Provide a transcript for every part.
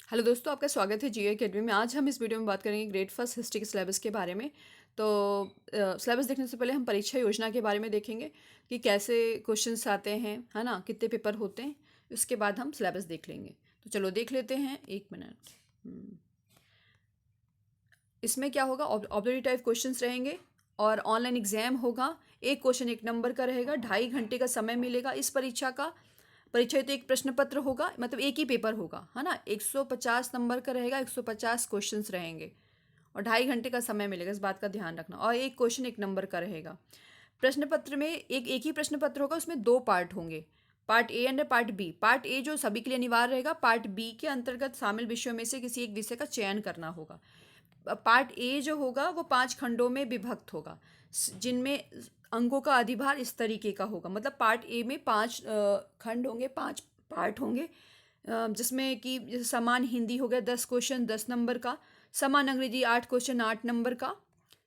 Hello दोस्तों, आपका स्वागत है जीए अकेडमी में। आज हम इस वीडियो में बात करेंगे ग्रेड फर्स्ट हिस्ट्री के सिलेबस के बारे में। तो सिलेबस देखने से पहले हम परीक्षा योजना के बारे में देखेंगे कि कैसे क्वेश्चंस आते हैं, है ना, कितने पेपर होते हैं। उसके बाद हम सिलेबस देख लेंगे। तो चलो देख लेते हैं, एक मिनट। इसमें क्या होगा, ऑब्जेक्टिव टाइप क्वेश्चंस रहेंगे और ऑनलाइन एग्जाम होगा। एक क्वेश्चन एक नंबर का रहेगा, 2.5 घंटे का समय मिलेगा इस परीक्षा का। परीक्षा तो एक प्रश्न पत्र होगा, मतलब एक ही पेपर होगा, है ना। 150 नंबर का रहेगा, 150 क्वेश्चंस रहेंगे और 2.5 घंटे का समय मिलेगा, इस बात का ध्यान रखना। और एक क्वेश्चन एक नंबर का रहेगा। प्रश्न पत्र में एक ही प्रश्न पत्र होगा, उसमें 2 पार्ट होंगे, part A and part B. Part A जो सभी के लिए अनिवार्य रहेगा, पार्ट बी के अंतर्गत शामिल विषयों में से किसी एक विषय का चयन करना होगा। पार्ट ए जो होगा वो 5 खंडों में विभक्त होगा, जिनमें अंकों का अधिभार इस तरीके का होगा। मतलब पार्ट ए में 5 खंड होंगे, 5 पार्ट होंगे, जिसमें कि जैसे समान हिंदी हो गया 10 क्वेश्चन 10 नंबर का, समान अंग्रेजी 8 क्वेश्चन 8 नंबर का।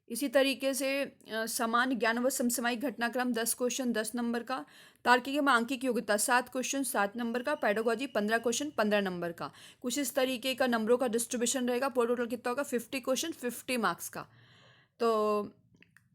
इसी तरीके से समान ज्ञान व समसामयिक घटनाक्रम 10 क्वेश्चन 10 नंबर का। तार्किक एवं आंकिक योग्यता 7 क्वेश्चन 7 नंबर का। पेडागोजी 15 क्वेश्चन 15 नंबर का। कुछ इस तरीके का नंबरों का डिस्ट्रीब्यूशन रहेगा। टोटल कितना होगा, 50 क्वेश्चन 50 मार्क्स का। तो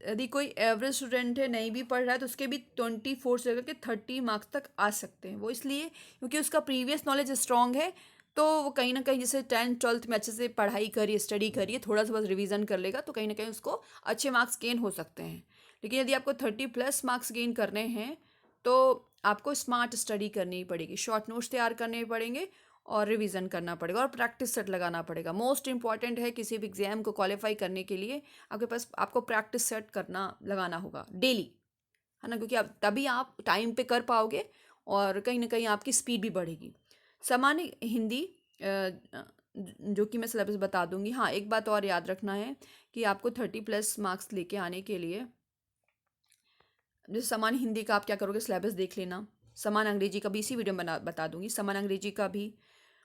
यदि कोई एवरेज स्टूडेंट है, नहीं भी पढ़ रहा है, तो उसके भी 24 से लेकर के 30 मार्क्स तक आ सकते हैं। वो इसलिए क्योंकि उसका प्रीवियस नॉलेज स्ट्रांग है, तो वो कहीं ना कहीं जैसे 10th 12th में अच्छे से पढ़ाई करिए, स्टडी करिए, थोड़ा सा बस रिवीजन कर लेगा, तो कहीं ना कहीं उसको अच्छे मार्क्स गेन हो सकते हैं। लेकिन यदि आपको 30+ मार्क्स गेन करने हैं तो आपको स्मार्ट स्टडी करनी पड़ेगी, शॉर्ट नोट्स तैयार करने पड़ेंगे और रिवीजन करना पड़ेगा और प्रैक्टिस सेट लगाना पड़ेगा। मोस्ट इंपॉर्टेंट है किसी भी एग्जाम को क्वालिफाई करने के लिए, आपके पास आपको प्रैक्टिस सेट करना लगाना होगा डेली, है ना, क्योंकि अब तभी आप टाइम पे कर पाओगे और कहीं ना कहीं आपकी स्पीड भी बढ़ेगी। सामान्य हिंदी, जो कि मैं सिलेबस बता दूंगी। हाँ, एक बात और याद रखना है कि आपको 30+ मार्क्स लेके आने के लिए, जैसे समान हिंदी का आप क्या करोगे, सिलेबस देख लेना। समान अंग्रेजी का भी इसी वीडियो में बता दूंगी, समान अंग्रेजी का भी।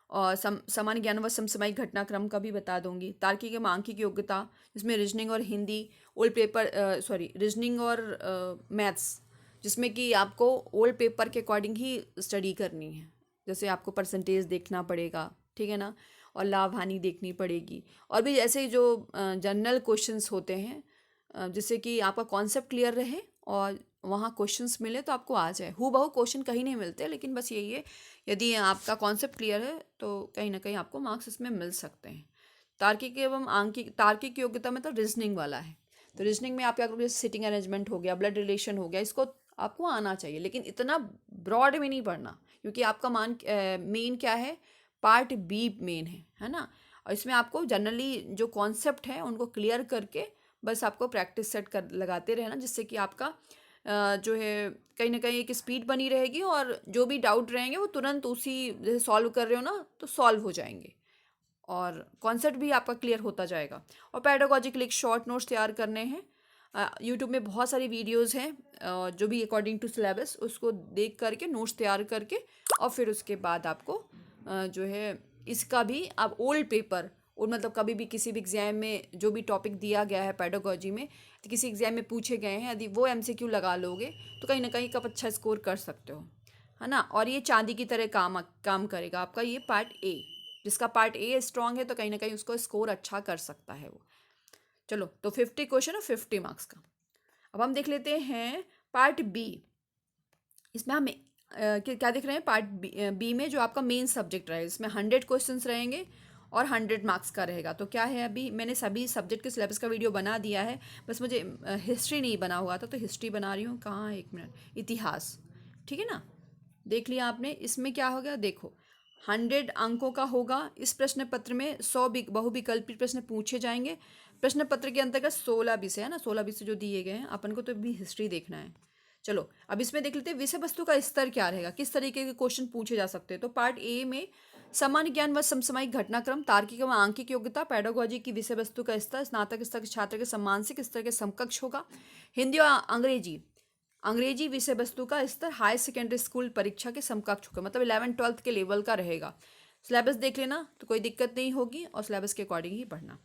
और समान ज्ञान व समसामयिक घटनाक्रम का भी बता दूंगी। तार्किक एवं आंकिक योग्यता, जिसमें रीजनिंग और Hindi, old paper, sorry, reasoning और मैथ्स, जिसमें कि आपको ओल्ड पेपर के अकॉर्डिंग ही स्टडी करनी है। जैसे आपको परसेंटेज देखना पड़ेगा, ठीक है ना, और लाभ हानि देखनी पड़ेगी। और भी ऐसे जो जनरल क्वेश्चंस होते हैं, जिससे कि आपका कॉन्सेप्ट क्लियर रहे और वहाँ क्वेश्चंस मिले तो आपको आ जाए। हूबहू क्वेश्चन कहीं नहीं मिलते, लेकिन बस यही है, यदि आपका कॉन्सेप्ट क्लियर है तो कहीं ना कहीं आपको मार्क्स इसमें मिल सकते हैं। तार्किक एवं आंकिक, तार्किक योग्यता में तो रीजनिंग वाला है। तो रीजनिंग में आप क्या करोगे, सिटिंग अरेंजमेंट हो गया, ब्लड रिलेशन हो गया, इसको आपको आना चाहिए, लेकिन इतना ब्रॉड में नहीं पढ़ना, क्योंकि आपका मेन क्या है, पार्ट बी मेन है ना। और इसमें आपको जनरली जो कॉन्सेप्ट है उनको क्लियर करके बस आपको प्रैक्टिस सेट कर लगाते रहना, जिससे कि आपका जो है कहीं ना कहीं एक स्पीड बनी रहेगी और जो भी डाउट रहेंगे वो तुरंत उसी, जैसे सॉल्व कर रहे हो ना, तो सॉल्व हो जाएंगे और कॉन्सेप्ट भी आपका क्लियर होता जाएगा। और पैडागोजी के लिए एक शॉर्ट नोट्स तैयार करने हैं। यूट्यूब में बहुत सारी वीडियोस हैं, जो भी अकॉर्डिंग टू सिलेबस, उसको देख करके नोट्स तैयार करके और फिर उसके बाद आपको जो है इसका भी आप ओल्ड पेपर, और मतलब कभी भी किसी भी एग्जाम में जो भी टॉपिक दिया गया है पैडागोजी में, तो किसी एग्जाम में पूछे गए हैं, यदि वो एमसीक्यू लगा लोगे तो कहीं ना कहीं आप अच्छा स्कोर कर सकते हो, है ना। और ये चांदी की तरह काम काम करेगा आपका ये पार्ट ए। जिसका पार्ट ए स्ट्रांग है तो कहीं ना कहीं उसको स्कोर अच्छा कर सकता है वो। चलो, तो 50 क्वेश्चन और 50 मार्क्स का। अब हम देख लेते हैं पार्ट बी। इसमें हम क्या देख रहे हैं, पार्ट बी में जो आपका मेन सब्जेक्ट रहेगा, इसमें 100 क्वेश्चंस रहेंगे और 100 मार्क्स का रहेगा। तो क्या है, अभी मैंने सभी सब्जेक्ट के सिलेबस का वीडियो बना दिया है, बस मुझे हिस्ट्री नहीं बना हुआ था, तो हिस्ट्री बना रही हूँ। कहाँ है, एक मिनट, इतिहास, ठीक है ना। देख लिया आपने, इसमें क्या हो गया, देखो 100 अंकों का होगा। इस प्रश्न पत्र में 100 बहुविकल्पी प्रश्न पूछे जाएंगे। प्रश्न पत्र के अंतर्गत 16 विषय है ना, 16 विषय जो दिए गए हैं, अपन को तो भी हिस्ट्री देखना है। चलो, अब इसमें देख लेते हैं विषय वस्तु का स्तर क्या रहेगा, किस तरीके के क्वेश्चन पूछे जा सकते हैं। तो पार्ट ए में सामान्य ज्ञान व समसामयिक घटनाक्रम, तार्किक एवं आंकिक योग्यता, पेडागोजी की विषय वस्तु का स्तर, स्नातक स्तर के छात्र के सम्मानसिक स्तर के समकक्ष होगा। हिंदी और अंग्रेजी, अंग्रेजी विषय वस्तु का स्तर हाई सेकेंडरी स्कूल परीक्षा के समकक्ष होगा, मतलब 11th 12th के लेवल का रहेगा। सिलेबस देख लेना तो कोई दिक्कत नहीं होगी और सिलेबस के अकॉर्डिंग ही पढ़ना।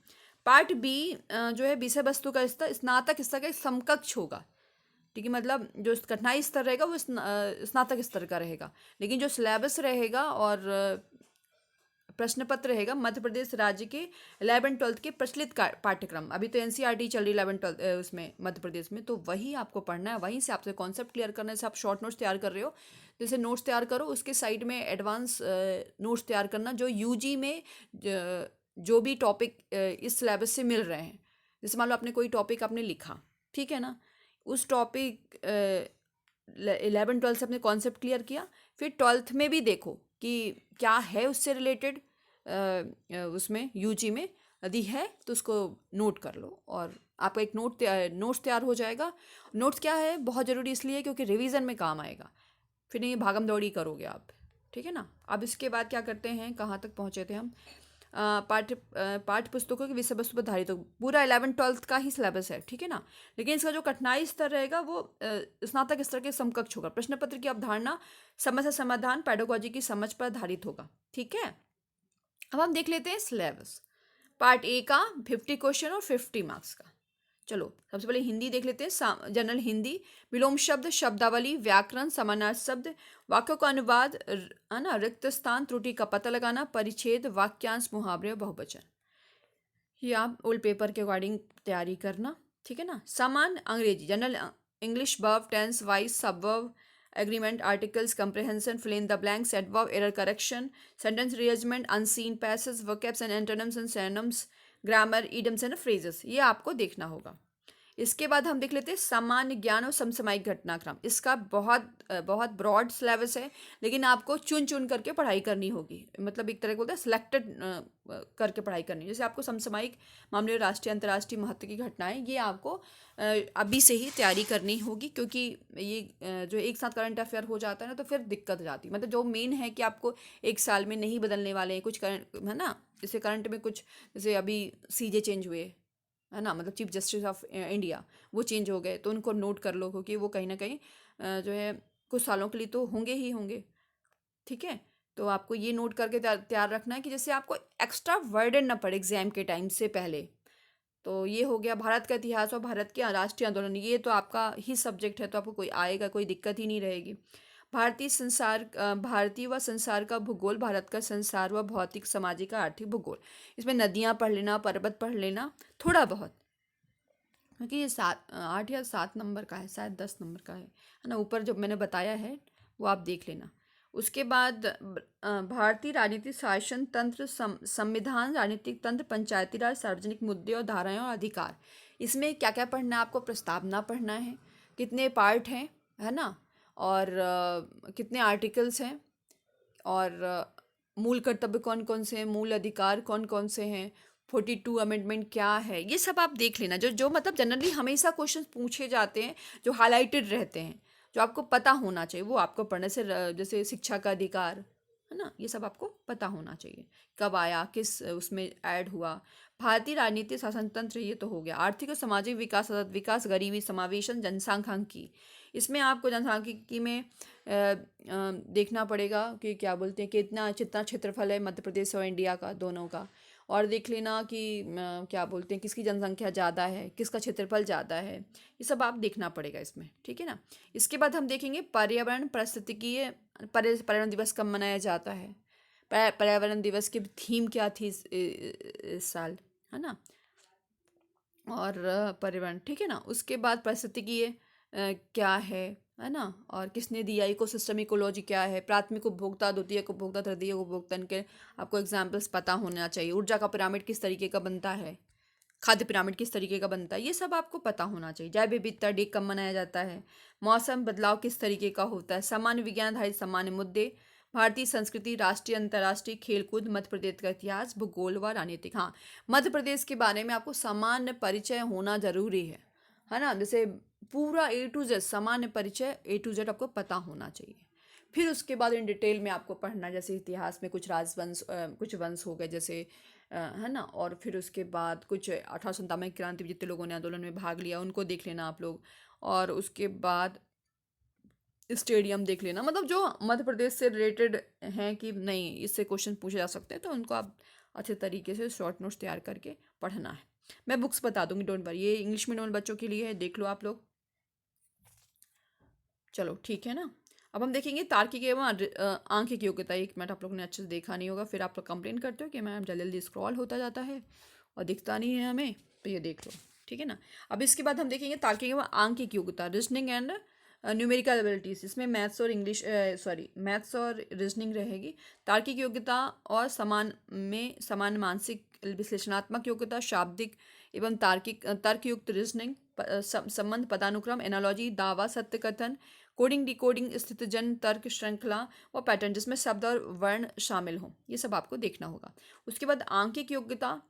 पार्ट बी जो है विषय वस्तु का स्तर स्नातक स्तर का समकक्ष होगा, ठीक है, मतलब जो कठिनाई स्तर रहेगा वो स्नातक स्तर का रहेगा, लेकिन जो सिलेबस रहेगा और प्रश्न पत्र रहेगा मध्य प्रदेश राज्य के 11th-12th के प्रचलित पाठ्यक्रम। अभी तो एनसीईआरटी चल रही 11th-12th उसमें मध्य प्रदेश में, तो वही आपको पढ़ना है, वहीं से आपसे कॉन्सेप्ट क्लियर करने से आप शॉर्ट नोट्स तैयार कर रहे हो, जैसे नोट्स तैयार करो, उसके साइड में एडवांस नोट्स तैयार करना जो यूजी में जो भी टॉपिक इस सिलेबस से मिल रहे हैं। जैसे मान लो आपने कोई टॉपिक आपने लिखा, ठीक है ना, उस टॉपिक 11th-12th से आपने कॉन्सेप्ट क्लियर किया, फिर 12th में भी देखो कि क्या है उससे रिलेटेड उसमें यूजी में, यदि है तो उसको नोट कर लो और आपका एक नोट्स तैयार हो जाएगा। नोट्स क्या है, बहुत ज़रूरी इसलिए क्योंकि रिवीजन में काम आएगा, फिर नहीं भागम दौड़ी करोगे आप, ठीक है ना। अब इसके बाद क्या करते हैं, कहाँ तक पहुँचे थे हम, पाठ्य पुस्तकों की विषय वस्तु पर आधारित हो, पूरा 11th-12th का ही सिलेबस है, ठीक है ना। लेकिन इसका जो कठिनाई स्तर रहेगा वो स्नातक स्तर के समकक्ष होगा। प्रश्न पत्र की अवधारणा, समस्या समाधान, पेडागोजी की समझ पर आधारित होगा, ठीक है। अब हम देख लेते हैं सिलेबस। पार्ट ए का 50 क्वेश्चन और 50 मार्क्स का। चलो सबसे पहले हिंदी देख लेते हैं। जनरल हिंदी, विलोम शब्द, शब्दावली, व्याकरण, समानार्थी शब्द, वाक्यों का अनुवाद, है ना, रिक्त स्थान, त्रुटि का पता लगाना, परिच्छेद, वाक्यांश, मुहावरे और बहुवचन। ये आप ओल्ड पेपर के अकॉर्डिंग तैयारी करना, ठीक है ना। सामान्य अंग्रेजी, general English, verb, tense, wise, subverb, agreement, articles, comprehension, fill in the blanks, adverb, error correction, sentence rearrangement, unseen passage, vocabs and antonyms and synonyms, grammar, idioms and phrases, ये आपको देखना होगा। इसके बाद हम देख लेते हैं सामान्य ज्ञान और समसामयिक घटनाक्रम। इसका बहुत ब्रॉड सिलेबस है, लेकिन आपको चुन चुन करके पढ़ाई करनी होगी, मतलब एक तरह के बोलते हैं सिलेक्टेड करके पढ़ाई करनी है। जैसे आपको समसामयिक मामले, राष्ट्रीय अंतर्राष्ट्रीय महत्व की घटनाएं, ये आपको अभी से ही तैयारी करनी होगी, क्योंकि ये जो एक साथ करंट अफेयर हो जाता है ना, तो फिर दिक्कत हो जाती है। मतलब जो मेन है कि आपको एक साल में नहीं बदलने वाले हैं कुछ करंट, है ना। जैसे करंट में कुछ, जैसे अभी सीजे चेंज हुए, है ना, मतलब चीफ जस्टिस ऑफ इंडिया, वो चेंज हो गए, तो उनको नोट कर लो, क्योंकि वो कहीं ना कहीं जो है कुछ सालों के लिए तो होंगे ही होंगे, ठीक है। तो आपको ये नोट करके तैयार रखना है कि जैसे आपको एक्स्ट्रा वर्डन ना पड़े एग्जाम के टाइम से पहले। तो ये हो गया भारत का इतिहास और भारत के राष्ट्रीय आंदोलन, ये तो आपका ही सब्जेक्ट है, तो आपको कोई आएगा, कोई दिक्कत ही नहीं रहेगी। भारतीय व संसार का भूगोल, भारत का संसार व भौतिक, सामाजिक, आर्थिक भूगोल। इसमें नदियाँ पढ़ लेना, पर्वत पढ़ लेना थोड़ा बहुत, क्योंकि ये 8 या 7 नंबर का है, शायद 10 नंबर का है ना। ऊपर जो मैंने बताया है वो आप देख लेना। उसके बाद भारतीय राजनीतिक शासन तंत्र, संविधान, राजनीतिक तंत्र, पंचायती राज, सार्वजनिक मुद्दे और धाराएं और अधिकार। इसमें क्या क्या पढ़ना है आपको, प्रस्तावना पढ़ना है, कितने पार्ट हैं, है ना, और कितने आर्टिकल्स हैं, और मूल कर्तव्य कौन कौन से हैं, मूल अधिकार कौन कौन से हैं, 42 अमेंडमेंट क्या है, ये सब आप देख लेना। जो जो मतलब जनरली हमेशा क्वेश्चन पूछे जाते हैं, जो हाईलाइटेड रहते हैं, जो आपको पता होना चाहिए, वो आपको पढ़ने से जैसे शिक्षा का अधिकार, है ना, ये सब आपको पता होना चाहिए, कब आया, किस उसमें ऐड हुआ। भारतीय राजनीतिक शासन तंत्र, ये तो हो गया। आर्थिक और सामाजिक विकास, विकास, गरीबी, समावेशन, जनसांख्यिकी। इसमें आपको जनसांख्यिकी में देखना पड़ेगा कि क्या बोलते हैं, कितना कितना क्षेत्रफल है मध्य प्रदेश और इंडिया का, दोनों का। और देख लेना कि क्या बोलते हैं, किसकी जनसंख्या ज़्यादा है, किसका क्षेत्रफल ज़्यादा है, ये सब आप देखना पड़ेगा इसमें, ठीक है ना। इसके बाद हम देखेंगे पर्यावरण पारिस्थितिकीय, पर्यावरण दिवस कब मनाया जाता है, पर्यावरण दिवस की थीम क्या थी इस साल, है ना, और पर्यावरण, ठीक है ना। उसके बाद पारिस्थितिकीय क्या है ना, और किसने दिया, इकोसिस्टम इकोलॉजी क्या है, प्राथमिक उपभोक्ता, द्वितीयक उपभोक्ता, तृतीयक उपभोक्ता, के आपको एग्जाम्पल्स पता होना चाहिए। ऊर्जा का पिरामिड किस तरीके का बनता है, खाद्य पिरामिड किस तरीके का बनता है, ये सब आपको पता होना चाहिए। जैव विविधता डे कब मनाया जाता है, मौसम बदलाव किस तरीके का होता है, सामान्य विज्ञान आधारित सामान्य मुद्दे, भारतीय संस्कृति, राष्ट्रीय अंतर्राष्ट्रीय खेलकूद, मध्य प्रदेश का इतिहास, भूगोल व राजनीतिक। हाँ, मध्य प्रदेश के बारे में आपको सामान्य परिचय होना जरूरी है ना। जैसे पूरा A to Z सामान्य परिचय A to Z आपको पता होना चाहिए। फिर उसके बाद इन डिटेल में आपको पढ़ना, जैसे इतिहास में कुछ राजवंश, कुछ वंश हो गए जैसे, है ना, और फिर उसके बाद कुछ 1897 क्रांति में जितने लोगों ने आंदोलन में भाग लिया उनको देख लेना आप लोग। और उसके बाद स्टेडियम देख लेना, मतलब जो मध्य प्रदेश से रिलेटेड हैं कि नहीं इससे क्वेश्चन पूछे जा सकते हैं, तो उनको आप अच्छे तरीके से शॉर्ट नोट्स तैयार करके पढ़ना है। मैं बुक्स बता दूंगी, डोंट वरी, ये इंग्लिश मीडियम बच्चों के लिए है, देख लो आप लोग। चलो ठीक है ना। अब हम देखेंगे तार्किक एवं आंकिक योग्यता। 1 मिनट आप लोगों ने अच्छे से देखा नहीं होगा, फिर आप लोग कंप्लेन करते हो कि मैम जल्दी जल्दी स्क्रॉल होता जाता है और दिखता नहीं है हमें, तो ये देख लो, ठीक है ना। अब इसके बाद हम देखेंगे तार्किक एवं आंकिक योग्यता, रीजनिंग एंड न्यूमेरिकल एबिलिटीज। इसमें मैथ्स और इंग्लिश मैथ्स और रीजनिंग रहेगी। तार्किक योग्यता और समान मानसिक विश्लेषणात्मक योग्यता, शाब्दिक एवं तार्किक तर्कयुक्त रीजनिंग, संबंध, पदानुक्रम, एनालॉजी, दावा, सत्य कथन, कोडिंग, डिकोडिंग, स्थिति जन तर्क, श्रृंखला व पैटर्न जिसमें शब्द और वर्ण शामिल हों, ये सब आपको देखना होगा। उसके बाद आंकिक योग्यता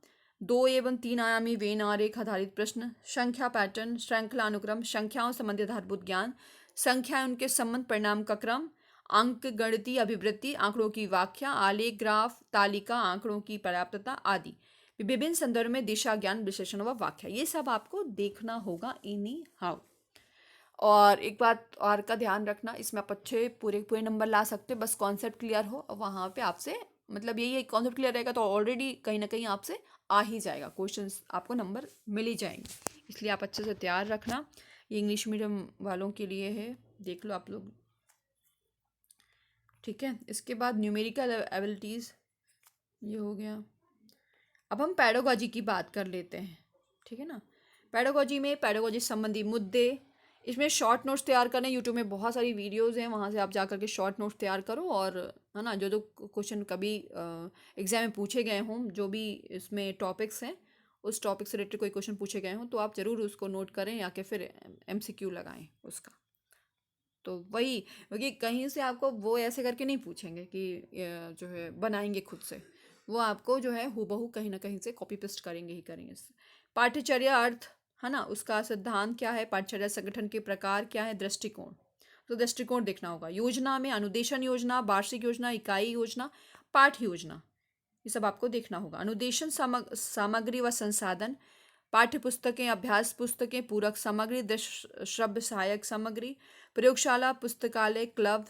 2 एवं 3 आयामी वेन आरेख आधारित प्रश्न, संख्या पैटर्न, श्रृंखला अनुक्रम, संख्याओं संबंधी आधारभूत ज्ञान, संख्या उनके संबंध, परिणाम का क्रम, अंक गणितीय अभिवृत्ति, आंकड़ों की व्याख्या, आलेख, ग्राफ, तालिका, आंकड़ों की पर्याप्तता आदि, विभिन्न संदर्भ में दिशा ज्ञान, विश्लेषण व व्याख्या, ये सब आपको देखना होगा एनी हाउ। और एक बात और का ध्यान रखना, इसमें आप अच्छे पूरे पूरे नंबर ला सकते हो, बस कॉन्सेप्ट क्लियर हो। और वहाँ पे आपसे मतलब यही है, कॉन्सेप्ट क्लियर रहेगा तो ऑलरेडी कहीं ना कहीं आपसे आ ही जाएगा, क्वेश्चंस आपको नंबर मिल ही जाएंगे। इसलिए आप अच्छे से तैयार रखना। ये इंग्लिश मीडियम वालों के लिए है, देख लो आप लोग, ठीक है। इसके बाद न्यूमेरिकल एबिलिटीज़ ये हो गया। अब हम पैडागॉजी की बात कर लेते हैं, ठीक है ना। पैडागॉजी में पैडागॉजी संबंधी मुद्दे, इसमें शॉर्ट नोट्स तैयार करने, यूट्यूब में बहुत सारी वीडियोस हैं, वहाँ से आप जा करके शॉर्ट नोट्स तैयार करो। और है ना, जो जो क्वेश्चन कभी एग्जाम में पूछे गए हों, जो भी इसमें टॉपिक्स हैं, उस टॉपिक से रिलेटेड कोई क्वेश्चन पूछे गए हों तो आप ज़रूर उसको नोट करें या कि फिर MCQ लगाएं उसका। तो वही, क्योंकि कहीं से आपको वो ऐसे करके नहीं पूछेंगे कि जो है बनाएंगे खुद से, वो आपको जो है हूबहू कहीं ना कहीं से कॉपी पेस्ट करेंगे ही करेंगे। पाठ्यचर्या अर्थ, है ना, उसका सिद्धांत क्या है, पाठ्यचर्या संगठन के प्रकार क्या है, दृष्टिकोण, तो दृष्टिकोण देखना होगा। योजना में अनुदेशन योजना, वार्षिक योजना, इकाई योजना, पाठ योजना, ये सब आपको देखना होगा। अनुदेशन सामग्री व संसाधन, पाठ्य पुस्तकें, अभ्यास पुस्तकें, पूरक सामग्री, दृश्य श्रव्य सहायक सामग्री, प्रयोगशाला, पुस्तकालय, क्लब,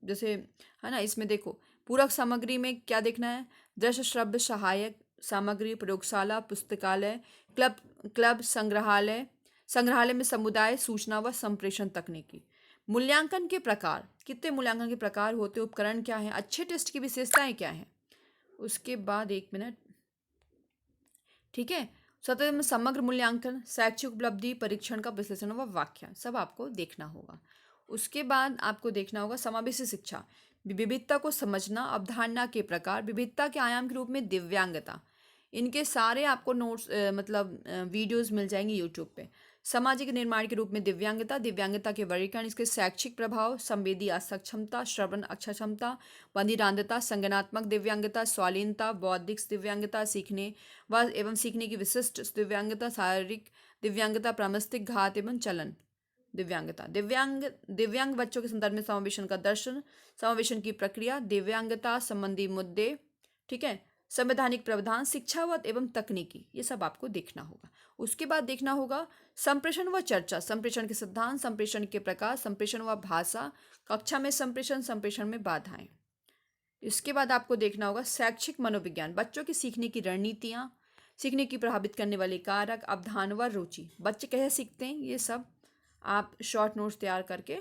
जैसे है ना, इसमें देखो पूरक सामग्री में क्या देखना है, दृश्य श्रव्य सहायक सामग्री, प्रयोगशाला, पुस्तकालय, क्लब, संग्रहालय, संग्रहालय में समुदाय, सूचना व संप्रेषण तकनीकी। मूल्यांकन के प्रकार, कितने मूल्यांकन के प्रकार होते, उपकरण क्या है, अच्छे टेस्ट की विशेषताएं क्या हैं। उसके बाद 1 मिनट, ठीक है, सतत में समग्र मूल्यांकन, शैक्षिक उपलब्धि, परीक्षण का विश्लेषण व व्याख्या, सब आपको देखना होगा। उसके बाद आपको देखना होगा समावेशी शिक्षा, विविधता को समझना, अवधारणा के प्रकार, विविधता के आयाम के रूप में दिव्यांगता, इनके सारे आपको नोट्स मतलब वीडियोस मिल जाएंगे यूट्यूब पे। सामाजिक निर्माण के रूप में दिव्यांगता, दिव्यांगता के वर्गीकरण, इसके शैक्षिक प्रभाव, संवेदी असक्षमता, श्रवण अक्षमता, बधिरांधता, संज्ञानात्मक दिव्यांगता, स्वालीनता, बौद्धिक दिव्यांगता, सीखने व एवं सीखने की विशिष्ट दिव्यांगता, शारीरिक दिव्यांगता, प्रमस्तिक घात एवं चलन दिव्यांगता, दिव्यांग बच्चों के संदर्भ में समावेशन का दर्शन, समावेशन की प्रक्रिया, दिव्यांगता संबंधी मुद्दे, ठीक है, संवैधानिक प्रावधान, शिक्षावत एवं तकनीकी, ये सब आपको देखना होगा। उसके बाद देखना होगा संप्रेषण व चर्चा, संप्रेषण के सिद्धांत, संप्रेषण के प्रकार, संप्रेषण व भाषा, कक्षा में संप्रेषण, संप्रेषण में बाधाएं। इसके बाद आपको देखना होगा शैक्षिक मनोविज्ञान, बच्चों की सीखने की रणनीतियाँ, सीखने की प्रभावित करने वाले कारक, अवधान व रुचि, बच्चे कैसे सीखते हैं, ये सब आप शॉर्ट नोट्स तैयार करके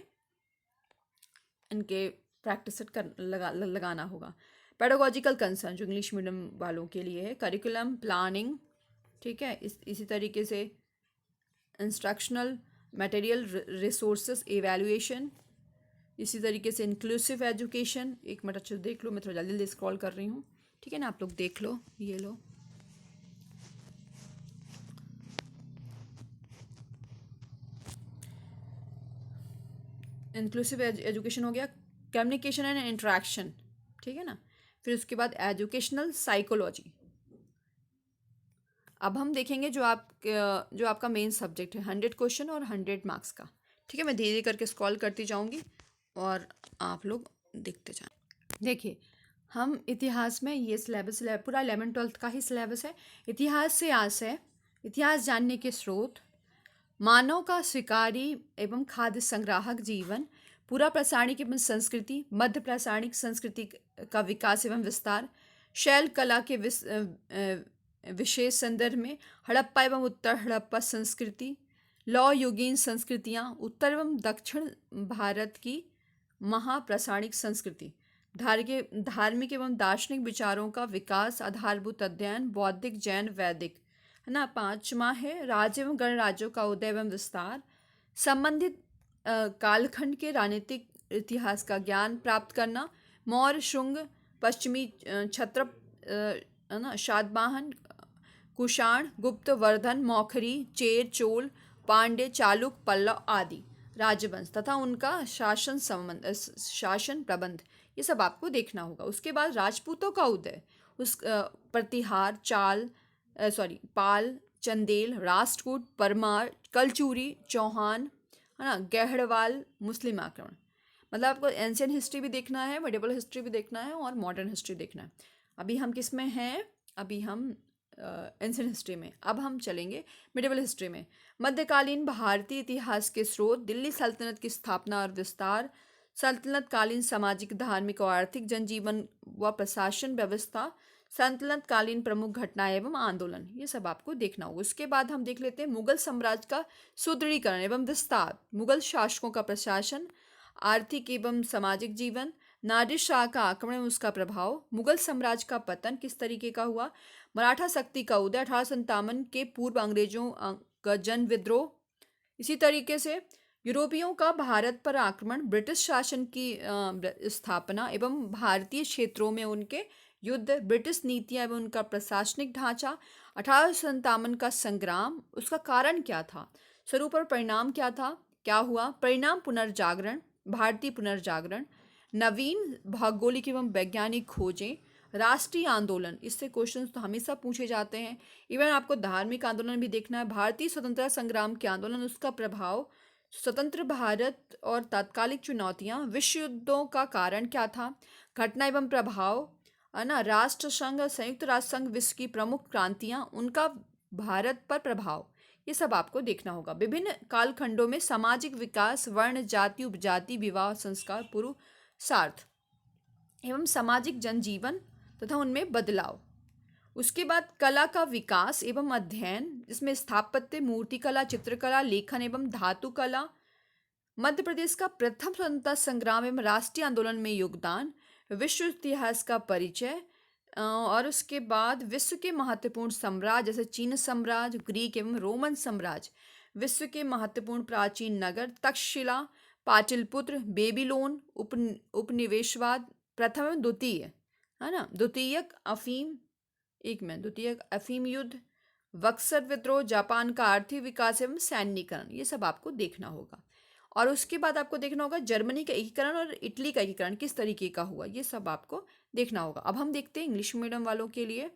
इनके प्रैक्टिस कर लगाना होगा। पेडागोजिकल कंसर्न, जो इंग्लिश मीडियम वालों के लिए है, करिकुलम, प्लानिंग, ठीक है, इसी तरीके से इंस्ट्रक्शनल मटेरियल, रिसोर्सेज, एवेल्युएशन, इसी तरीके से इंक्लूसिव एजुकेशन। 1 मिनट अच्छे से देख लो, मैं थोड़ा जल्दी जल्दी स्क्रॉल कर रही हूँ, ठीक है ना, आप लोग देख लो, ये लो, इंक्लूसिव एजुकेशन हो गया, कम्युनिकेशन एंड इंटरेक्शन, ठीक है ना। फिर उसके बाद एजुकेशनल साइकोलॉजी। अब हम देखेंगे जो आपका मेन सब्जेक्ट है, 100 क्वेश्चन और 100 मार्क्स का, ठीक है। मैं धीरे धीरे करके स्क्रॉल करती जाऊंगी और आप लोग देखते जाएं। देखिए, हम इतिहास में ये सिलेबस पूरा 11th-12th का ही सिलेबस है। इतिहास से आस है, इतिहास जानने के स्रोत, मानव का शिकारी एवं खाद्य संग्राहक जीवन, पूरा प्रासाणिक एवं संस्कृति, मध्य प्रासाणिक संस्कृति का विकास एवं विस्तार, शैल कला के विशेष संदर्भ में हड़प्पा एवं उत्तर हड़प्पा संस्कृति, लौ युगीन संस्कृतियाँ, उत्तर एवं दक्षिण भारत की महाप्रसारणिक संस्कृति, धार्मिक एवं दार्शनिक विचारों का विकास, आधारभूत अध्ययन, बौद्धिक, जैन, वैदिक, है ना। पांचवा है राज्य एवं गणराज्यों का उदय एवं विस्तार, संबंधित कालखंड के राजनीतिक इतिहास का ज्ञान प्राप्त करना, मौर्य, शुंग, पश्चिमी क्षत्रप, है ना, शातवाहन, कुषाण, गुप्त, वर्धन, मौखरी, चेर, चोल, पांड्य, चालुक, पल्लव आदि राजवंश तथा उनका शासन प्रबंध, ये सब आपको देखना होगा। उसके बाद राजपूतों का उदय, प्रतिहार, पाल, चंदेल, राष्ट्रकूट, परमार, कलचूरी, चौहान, है ना, गहड़वाल, मुस्लिम आक्रमण। मतलब आपको एंशियंट हिस्ट्री भी देखना है, मेडिवल हिस्ट्री भी देखना है और मॉडर्न हिस्ट्री देखना है। अभी हम किस में हैं? अभी हम एंशियंट हिस्ट्री में। अब हम चलेंगे मिडिवल हिस्ट्री में। मध्यकालीन भारतीय इतिहास के स्रोत, दिल्ली सल्तनत की स्थापना और विस्तार, सल्तनत कालीन सामाजिक, धार्मिक और आर्थिक जनजीवन व प्रशासन व्यवस्था, सल्तनत कालीन प्रमुख घटनाएं एवं आंदोलन, ये सब आपको देखना होगा। उसके बाद हम देख लेते हैं मुगल साम्राज्य का सुदृढ़ीकरण एवं विस्तार, मुगल शासकों का प्रशासन, आर्थिक एवं सामाजिक जीवन, नादिर शाह का आक्रमण एवं उसका प्रभाव, मुगल साम्राज्य का पतन किस तरीके का हुआ, मराठा शक्ति का उदय, 1857 के पूर्व अंग्रेजों का जन विद्रोह। इसी तरीके से यूरोपियों का भारत पर आक्रमण, ब्रिटिश शासन की स्थापना एवं भारतीय क्षेत्रों में उनके युद्ध, ब्रिटिश नीतियां एवं उनका प्रशासनिक ढांचा, 1857 का संग्राम, उसका कारण क्या था, स्वरूप और परिणाम क्या था, क्या हुआ, परिणाम पुनर्जागरण, भारतीय पुनर्जागरण, नवीन भौगोलिक एवं वैज्ञानिक खोजें, राष्ट्रीय आंदोलन, इससे क्वेश्चंस तो हमेशा पूछे जाते हैं। इवन आपको धार्मिक आंदोलन भी देखना है, भारतीय स्वतंत्रता संग्राम के आंदोलन, उसका प्रभाव, स्वतंत्र भारत और तात्कालिक चुनौतियां, विश्व युद्धों का कारण क्या था, घटना एवं प्रभाव, है ना, राष्ट्र संघ, संयुक्त राष्ट्र संघ, विश्व की प्रमुख क्रांतियां, उनका भारत पर प्रभाव, ये सब आपको देखना होगा। विभिन्न कालखंडों में सामाजिक विकास, वर्ण, जाति, उपजाति, विवाह, संस्कार, पुरुषार्थ एवं सामाजिक जनजीवन तथा उनमें बदलाव। उसके बाद कला का विकास एवं अध्ययन, जिसमें स्थापत्य, मूर्तिकला, चित्रकला, लेखन एवं धातु कला, मध्य प्रदेश का प्रथम स्वतंत्रता संग्राम एवं राष्ट्रीय आंदोलन में योगदान, विश्व इतिहास का परिचय, और उसके बाद विश्व के महत्वपूर्ण साम्राज्य जैसे चीन साम्राज्य, ग्रीक एवं रोमन साम्राज्य, विश्व के महत्वपूर्ण प्राचीन नगर, तक्षशिला, पाटलिपुत्र, बेबीलोन, उपनिवेशवाद, प्रथम एवं द्वितीय, है ना, द्वितीयक अफीम युद्ध, बक्सर विद्रोह, जापान का आर्थिक विकास एवं सैन्यीकरण, ये सब आपको देखना होगा। और उसके बाद आपको देखना होगा जर्मनी का एकीकरण और इटली का एकीकरण किस तरीके का हुआ, ये सब आपको देखना होगा। अब हम देखते हैं इंग्लिश मीडियम वालों के लिए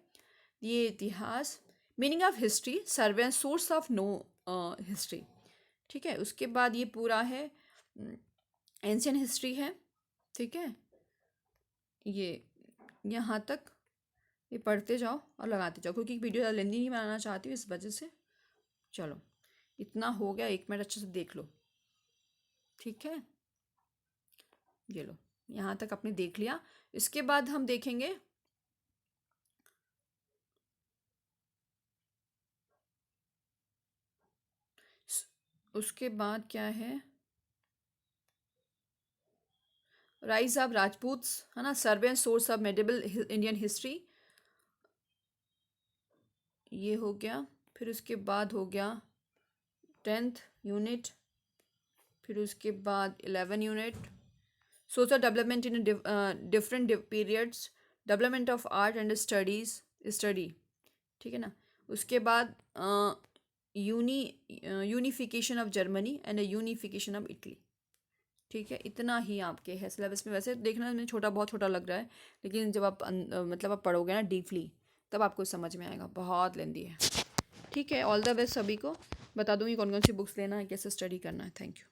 ये इतिहास, meaning of history, survey and source of no history, ठीक है। उसके बाद ये पूरा है एंशियंट हिस्ट्री है, ठीक है। ये यहाँ तक ये पढ़ते जाओ और लगाते जाओ, क्योंकि वीडियो ज़्यादा लेंदी नहीं बनाना चाहती हूँ इस वजह से। चलो इतना हो गया, 1 मिनट अच्छे से देख लो, ठीक है। ये लो, यहाँ तक आपने देख लिया। इसके बाद हम देखेंगे उसके बाद क्या है, राइज ऑफ राजपूत्स, है ना, सर्वे and source of medieval Indian history, ये हो गया। फिर उसके बाद हो गया 10th यूनिट, फिर उसके बाद 11 unit, social development in different periods, development of art and study, ठीक है ना। उसके बाद unification of Germany and unification of Italy, ठीक है। इतना ही आपके है सिलेबस में। वैसे देखना में बहुत छोटा लग रहा है, लेकिन जब आप मतलब आप पढ़ोगे ना डीपली तब आपको समझ में आएगा, बहुत लेंदी है, ठीक है। ऑल द बेस्ट सभी को। बता दूँगी कौन कौन सी बुक्स लेना है, कैसे स्टडी करना है। Thank you.